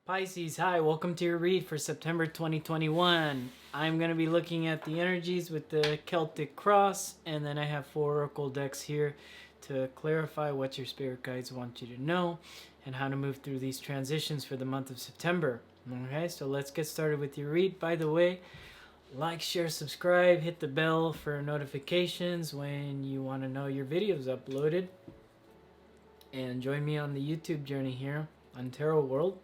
Pisces, hi, welcome to your read for September 2021. I'm going to be looking at the energies with the Celtic cross, and then I have 4 oracle decks here to clarify what your spirit guides want you to know and how to move through these transitions for the month of September. Okay, so let's get started with your read. By the way, like, share, subscribe, hit the bell for notifications when you want to know your videos uploaded, and join me on the YouTube journey here on Tarot World.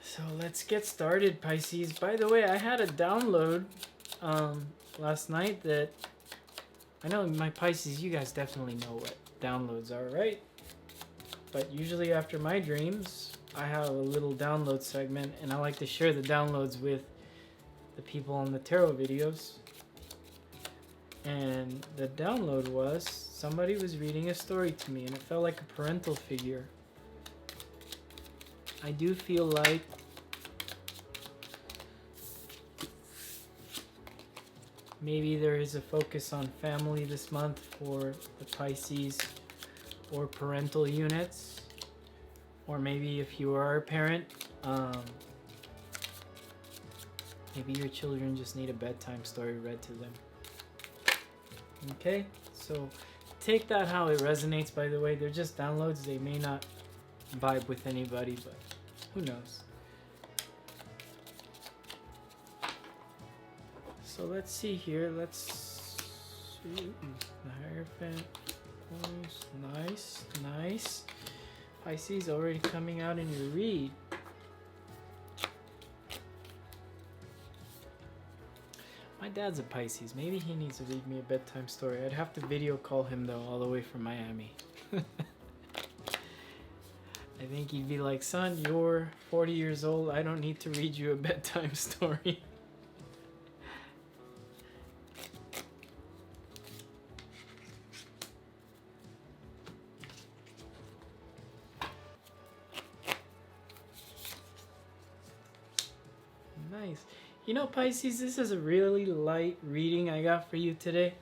So let's get started, Pisces. By the way, I had a download last night that I know my Pisces, you guys definitely know what downloads are, right? But usually after my dreams, I have a little download segment, and I like to share the downloads with the people on the tarot videos. And the download was somebody was reading a story to me, and it felt like a parental figure. I do feel like maybe there is a focus on family this month for the Pisces, or parental units, or maybe if you are a parent, maybe your children just need a bedtime story read to them. Okay, so take that how it resonates. By the way, they're just downloads. They may not vibe with anybody, but who knows. So let's see here. Let's see. The Hierophant. Nice, nice. Pisces already coming out in your read. My dad's a Pisces. Maybe he needs to read me a bedtime story. I'd have to video call him though, all the way from Miami. I think he'd be like, son, you're 40 years old. I don't need to read you a bedtime story. Nice. You know, Pisces, this is a really light reading I got for you today.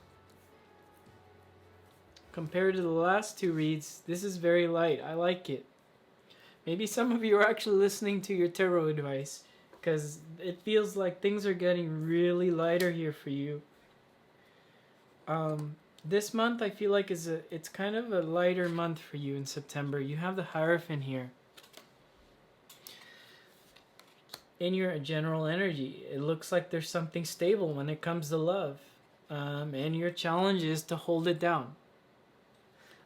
Compared to the last 2 reads, this is very light. I like it. Maybe some of you are actually listening to your tarot advice, because it feels like things are getting really lighter here for you. This month I feel like it's kind of a lighter month for you in September. You have the Hierophant here. In your general energy, it looks like there's something stable when it comes to love. And your challenge is to hold it down.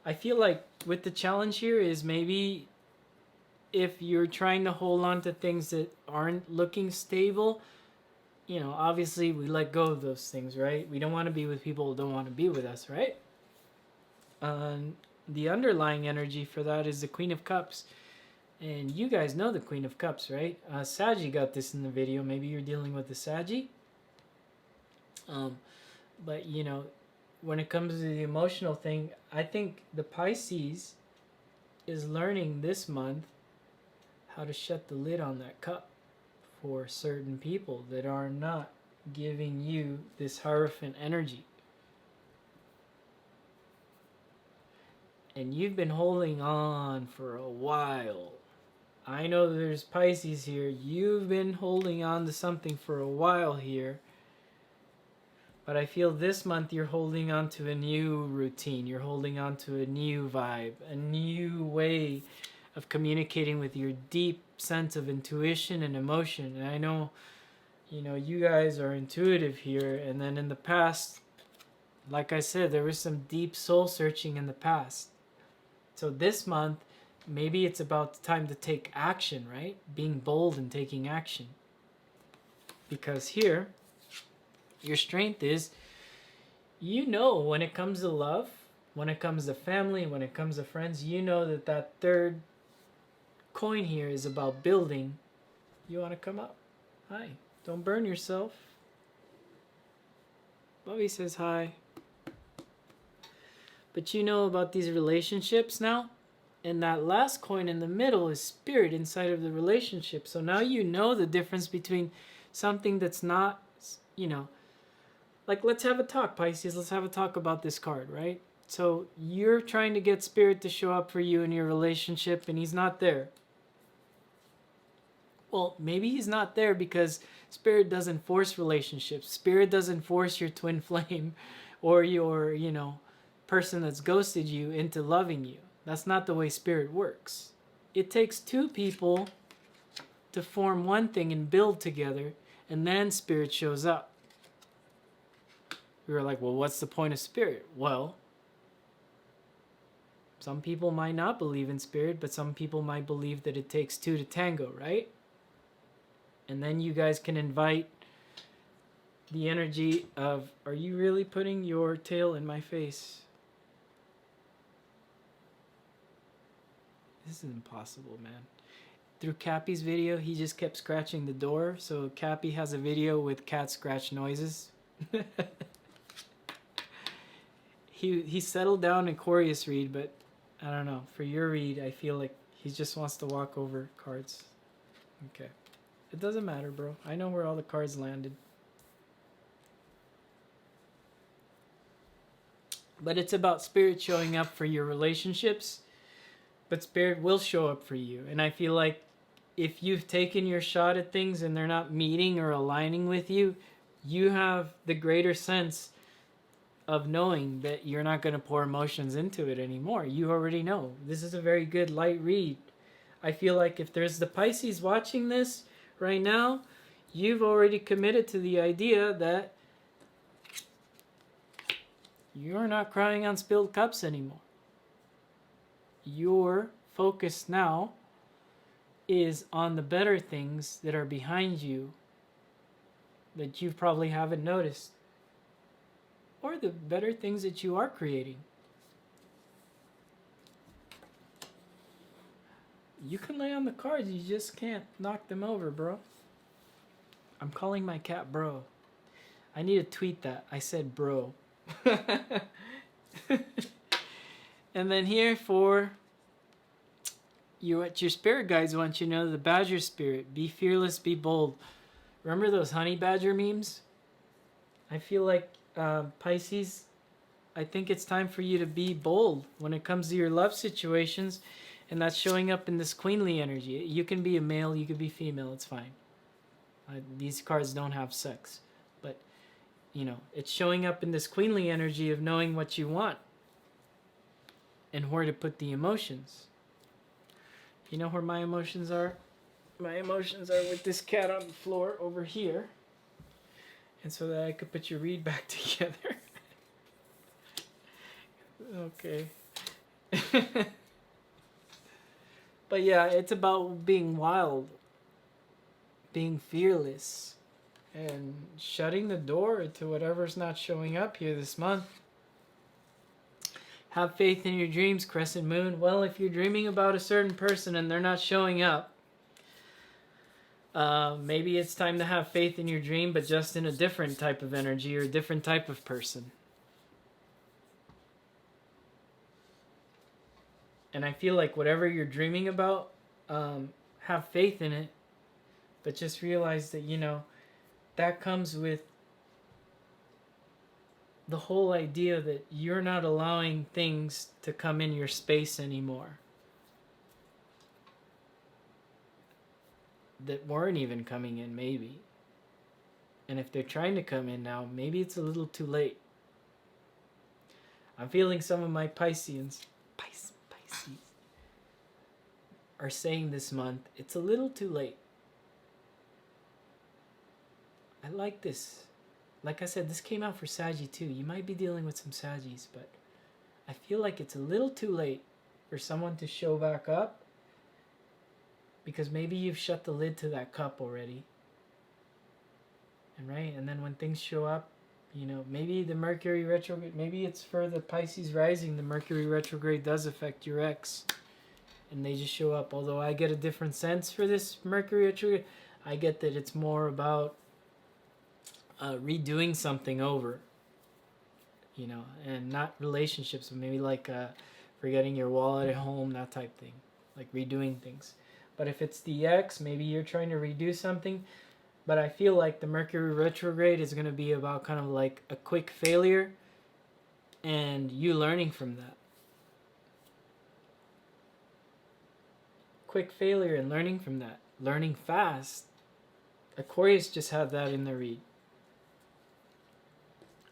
I feel like with the challenge here is maybe if you're trying to hold on to things that aren't looking stable, you know, obviously we let go of those things, right? We don't want to be with people who don't want to be with us, right? The underlying energy for that is the Queen of Cups. And you guys know the Queen of Cups, right? Saggy got this in the video. Maybe you're dealing with the Saggy. But, you know, when it comes to the emotional thing, I think the Pisces is learning this month how to shut the lid on that cup for certain people that are not giving you this Hierophant energy. And you've been holding on for a while. I know there's Pisces here. You've been holding on to something for a while here. But I feel this month you're holding on to a new routine. You're holding on to a new vibe, a new way of communicating with your deep sense of intuition and emotion. And I know, you know, you guys are intuitive here. And then in the past, like I said, there was some deep soul searching in the past. So this month, maybe it's about time to take action, right? Being bold and taking action. Because here, your strength is, you know, when it comes to love, when it comes to family, when it comes to friends, you know that that third coin here is about building. You want to come up? Hi. Don't burn yourself. Bobby says hi. But you know about these relationships now? And that last coin in the middle is spirit inside of the relationship. So now you know the difference between something that's not, you know, like let's have a talk, Pisces. Let's have a talk about this card, right? So you're trying to get spirit to show up for you in your relationship and he's not there. Well, maybe he's not there because Spirit doesn't force relationships. Spirit doesn't force your twin flame or your, person that's ghosted you into loving you. That's not the way Spirit works. It takes two people to form one thing and build together, and then Spirit shows up. We were like, well, what's the point of Spirit? Well, some people might not believe in Spirit, but some people might believe that it takes two to tango, right? And then you guys can invite the energy of, are you really putting your tail in my face? This is impossible, man. Through Cappy's video, he just kept scratching the door, so Cappy has a video with cat scratch noises. He settled down in Aquarius read, but I don't know. For your read, I feel like he just wants to walk over cards. Okay. It doesn't matter, bro. I know where all the cards landed. But it's about Spirit showing up for your relationships. But Spirit will show up for you. And I feel like if you've taken your shot at things and they're not meeting or aligning with you, you have the greater sense of knowing that you're not going to pour emotions into it anymore. You already know. This is a very good light read. I feel like if there's the Pisces watching this right now, you've already committed to the idea that you're not crying on spilled cups anymore. Your focus now is on the better things that are behind you that you probably haven't noticed, or the better things that you are creating. You can lay on the cards, you just can't knock them over, bro. I'm calling my cat bro. I need to tweet that. I said bro. And then here for you, what your spirit guides want you to know, the badger spirit. Be fearless, be bold. Remember those honey badger memes? I feel like Pisces, I think it's time for you to be bold when it comes to your love situations, and that's showing up in this queenly energy. You can be a male, you can be female, it's fine. These cards don't have sex, but it's showing up in this queenly energy of knowing what you want and where to put the emotions. You know where my emotions are? My emotions are with this cat on the floor over here. And so that I could put your read back together. Okay. But yeah, it's about being wild, being fearless, and shutting the door to whatever's not showing up here this month. Have faith in your dreams, Crescent Moon. Well, if you're dreaming about a certain person and they're not showing up, maybe it's time to have faith in your dream, but just in a different type of energy or a different type of person. And I feel like whatever you're dreaming about, have faith in it, but just realize that, that comes with the whole idea that you're not allowing things to come in your space anymore that weren't even coming in, maybe. And if they're trying to come in now, maybe it's a little too late. I'm feeling some of my Pisces are saying this month, it's a little too late. I like this. Like I said, this came out for Saggy too. You might be dealing with some Saggies, but I feel like it's a little too late for someone to show back up, because maybe you've shut the lid to that cup already. And then when things show up, maybe the Mercury retrograde, maybe it's for the Pisces rising, the Mercury retrograde does affect your ex, and they just show up. Although I get a different sense for this Mercury retrograde. I get that it's more about redoing something over, and not relationships, but maybe like forgetting your wallet at home, that type thing, like redoing things. But if it's the ex, maybe you're trying to redo something. But I feel like the Mercury retrograde is going to be about kind of like a quick failure and you learning from that. Quick failure and learning from that. learning fast. Aquarius just had that in the read.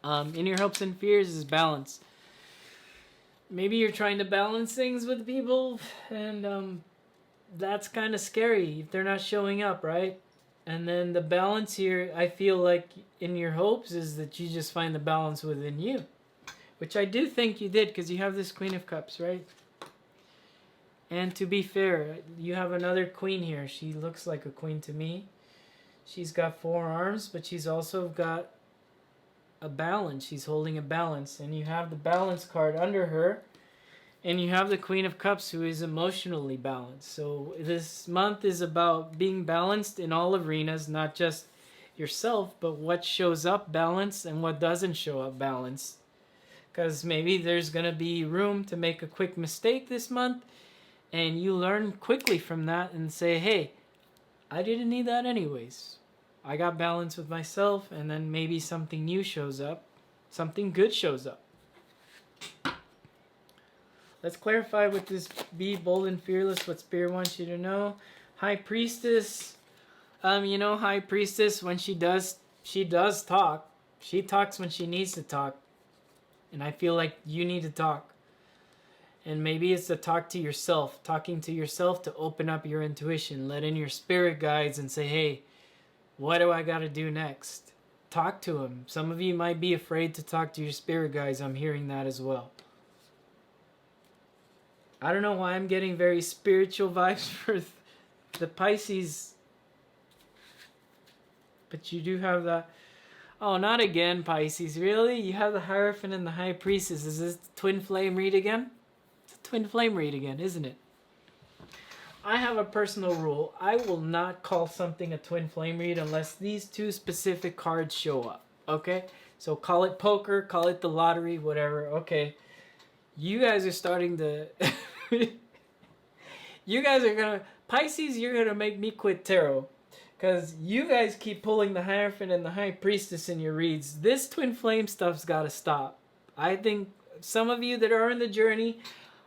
In your hopes and fears is balance. Maybe you're trying to balance things with people, and that's kind of scary if they're not showing up, right? And then the balance here, I feel like in your hopes is that you just find the balance within you, which I do think you did, because you have this Queen of Cups, right? And to be fair, you have another queen here. She looks like a queen to me. She's got 4 arms, but she's also got a balance. She's holding a balance, and you have the balance card under her, and you have the Queen of Cups, who is emotionally balanced. So this month is about being balanced in all arenas, not just yourself, but what shows up balanced and what doesn't show up balanced. Because maybe there's going to be room to make a quick mistake this month, and you learn quickly from that and say, hey, I didn't need that anyways. I got balance with myself, and then maybe something new shows up. Something good shows up. Let's clarify with this be bold and fearless what Spirit wants you to know. High Priestess. High Priestess, when she does talk. She talks when she needs to talk. And I feel like you need to talk. And maybe it's to talk to yourself. Talking to yourself to open up your intuition. Let in your spirit guides and say, hey, what do I got to do next? Talk to them. Some of you might be afraid to talk to your spirit guides. I'm hearing that as well. I don't know why I'm getting very spiritual vibes for the Pisces. But you do have that. Oh, not again, Pisces. Really? You have the Hierophant and the High Priestess. Is this the twin flame read again? It's a twin flame read again, isn't it? I have a personal rule. I will not call something a twin flame read unless these 2 specific cards show up. Okay? So call it poker, call it the lottery, whatever. Okay. You guys are starting to... You guys are gonna... Pisces, you're gonna make me quit tarot. Because you guys keep pulling the Hierophant and the High Priestess in your reads. This twin flame stuff's gotta stop. I think some of you that are in the journey,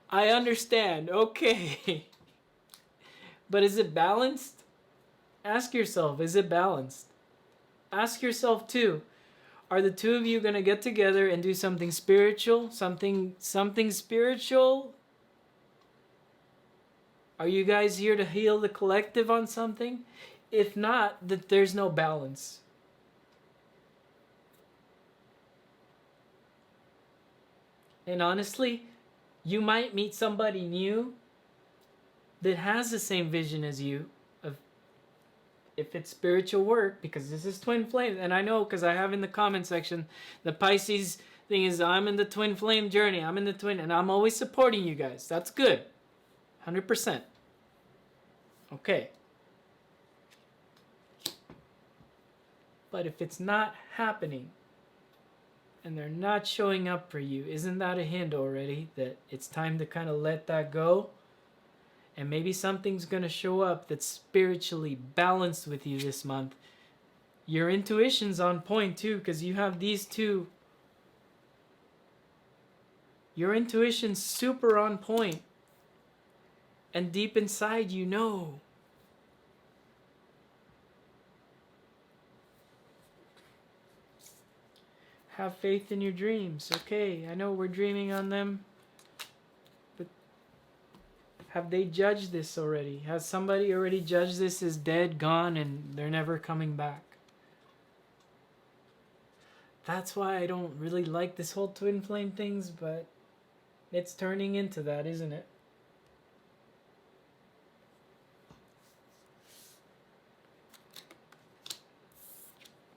I understand. Okay. But is it balanced? Ask yourself, is it balanced? Ask yourself too, are the 2 of you going to get together and do something spiritual? Something spiritual? Are you guys here to heal the collective on something? If not, that there's no balance. And honestly, you might meet somebody new that has the same vision as you, of if it's spiritual work, because this is twin flame. And I know, because I have in the comment section, the Pisces thing is, I'm in the twin flame journey. I'm in the twin, and I'm always supporting you guys. That's good. 100%. Okay. But if it's not happening, and they're not showing up for you, isn't that a hint already that it's time to kind of let that go? And maybe something's going to show up that's spiritually balanced with you this month. Your intuition's on point too, because you have these 2. Your intuition's super on point. And deep inside you know. Have faith in your dreams. Okay, I know we're dreaming on them. Have they judged this already? Has somebody already judged this as dead, gone, and they're never coming back? That's why I don't really like this whole twin flame things, but it's turning into that, isn't it?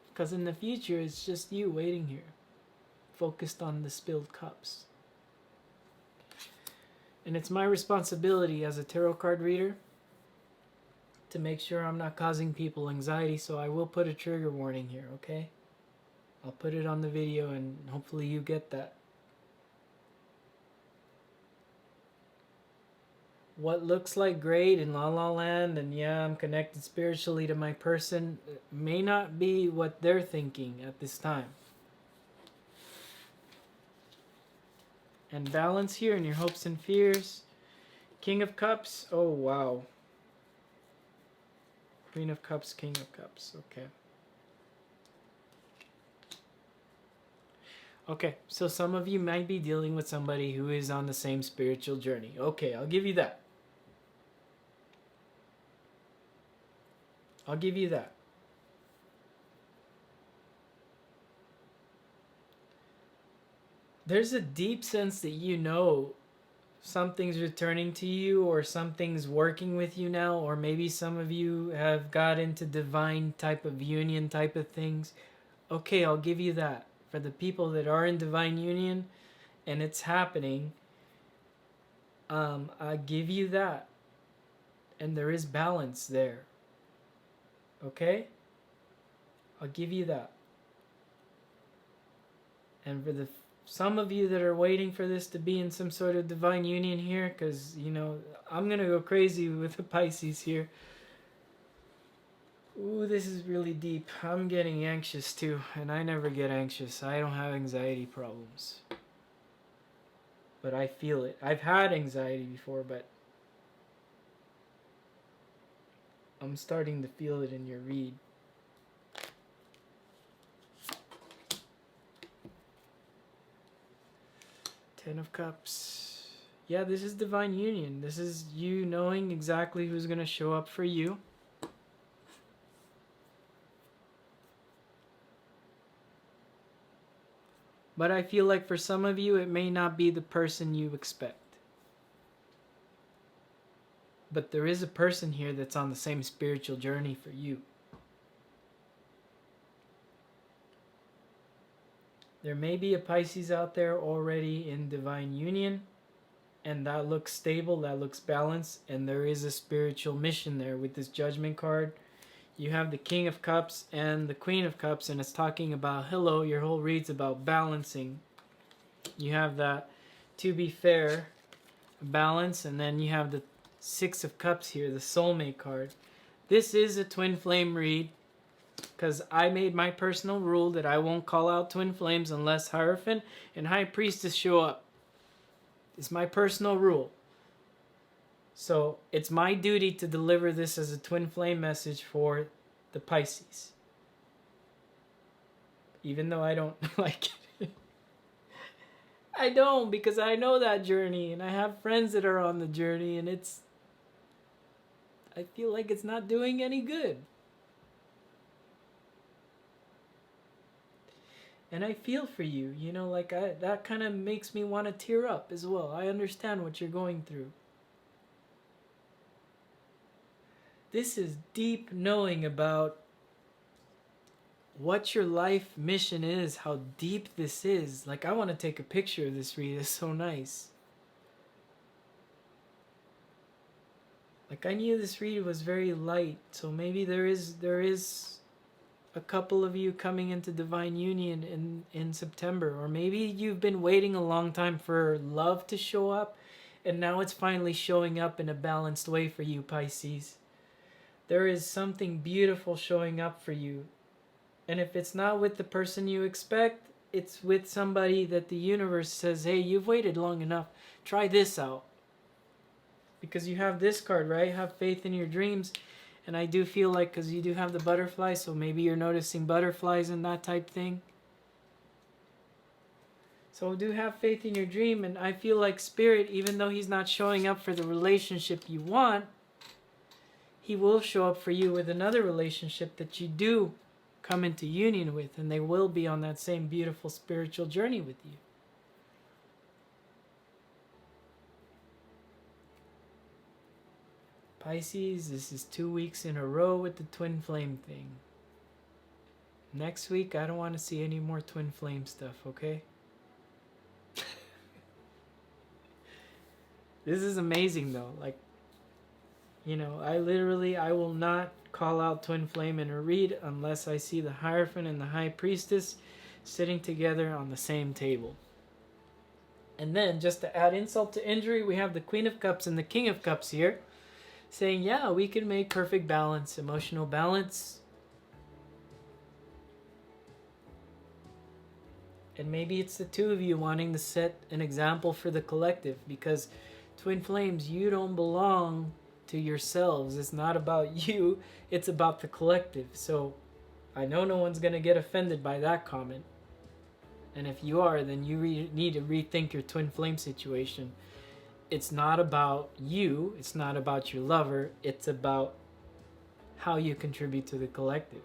Because in the future, it's just you waiting here, focused on the spilled cups. And it's my responsibility as a tarot card reader to make sure I'm not causing people anxiety, so I will put a trigger warning here, okay? I'll put it on the video and hopefully you get that. What looks like great in La La Land and yeah, I'm connected spiritually to my person may not be what they're thinking at this time. And balance here in your hopes and fears. King of Cups. Oh, wow. Queen of Cups, King of Cups. Okay. Okay, so some of you might be dealing with somebody who is on the same spiritual journey. Okay, I'll give you that. I'll give you that. There's a deep sense that you know something's returning to you, or something's working with you now, or maybe some of you have got into divine type of union type of things. Okay, I'll give you that. For the people that are in divine union and it's happening, I give you that. And there is balance there. Okay? I'll give you that. And for the some of you that are waiting for this to be in some sort of divine union here, because, you know, I'm going to go crazy with the Pisces here. Ooh, this is really deep. I'm getting anxious too, and I never get anxious. I don't have anxiety problems. But I feel it. I've had anxiety before, but I'm starting to feel it in your read. Ten of Cups. Yeah, this is divine union. This is you knowing exactly who's going to show up for you. But I feel like for some of you, it may not be the person you expect. But there is a person here that's on the same spiritual journey for you. There may be a Pisces out there already in divine union, and that looks stable, that looks balanced, and there is a spiritual mission there with this Judgment card. You have the King of Cups and the Queen of Cups, and it's talking about, hello, your whole read's about balancing. You have that, to be fair, balance, and then you have the Six of Cups here, the Soulmate card. This is a twin flame read, because I made my personal rule that I won't call out twin flames unless Hierophant and High Priestess show up. It's my personal rule. So it's my duty to deliver this as a twin flame message for the Pisces. Even though I don't like it. I don't, because I know that journey, and I have friends that are on the journey, and I feel like it's not doing any good. And I feel for you, you know, like that kind of makes me want to tear up as well. I understand what you're going through. This is deep knowing about what your life mission is, how deep this is. Like, I want to take a picture of this read. It's so nice. Like, I knew this read was very light, so maybe there is a couple of you coming into divine union in September, or maybe you've been waiting a long time for love to show up, and now it's finally showing up in a balanced way for you, Pisces. There is something beautiful showing up for you, and if it's not with the person you expect, it's with somebody that the universe says, hey, you've waited long enough, try this out. Because you have this card, right? Have faith in your dreams. And I do feel like, because you do have the butterfly, so maybe you're noticing butterflies and that type thing. So do have faith in your dream, and I feel like Spirit, even though he's not showing up for the relationship you want, he will show up for you with another relationship that you do come into union with, and they will be on that same beautiful spiritual journey with you. Pisces, this is 2 weeks in a row with the twin flame thing. Next week, I don't want to see any more twin flame stuff, okay? This is amazing though. Like, you know, I will not call out twin flame in a read unless I see the Hierophant and the High Priestess sitting together on the same table. And then, just to add insult to injury, we have the Queen of Cups and the King of Cups here, saying, yeah, we can make perfect balance, emotional balance. And maybe it's the two of you wanting to set an example for the collective, because twin flames, you don't belong to yourselves. It's not about you, it's about the collective. So I know no one's going to get offended by that comment. And if you are, then you need to rethink your twin flame situation. It's not about you, it's not about your lover, it's about how you contribute to the collective.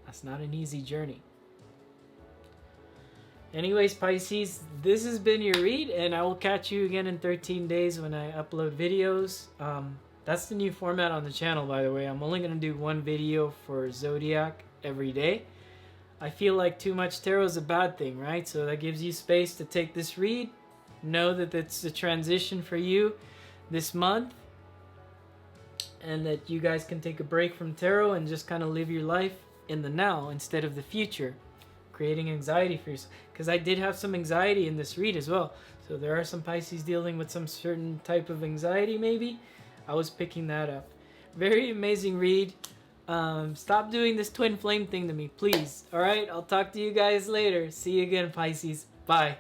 That's not an easy journey. Anyways, Pisces, this has been your read, and I will catch you again in 13 days when I upload videos. That's the new format on the channel, by the way. I'm only going to do one video for Zodiac every day. I feel like too much tarot is a bad thing, right? So that gives you space to take this read. Know that it's a transition for you this month, and that you guys can take a break from tarot and just kind of live your life in the now instead of the future, creating anxiety for yourself. Because I did have some anxiety in this read as well. So there are some Pisces dealing with some certain type of anxiety maybe. I was picking that up. Very amazing read. Stop doing this twin flame thing to me, please. Alright, I'll talk to you guys later. See you again, Pisces. Bye.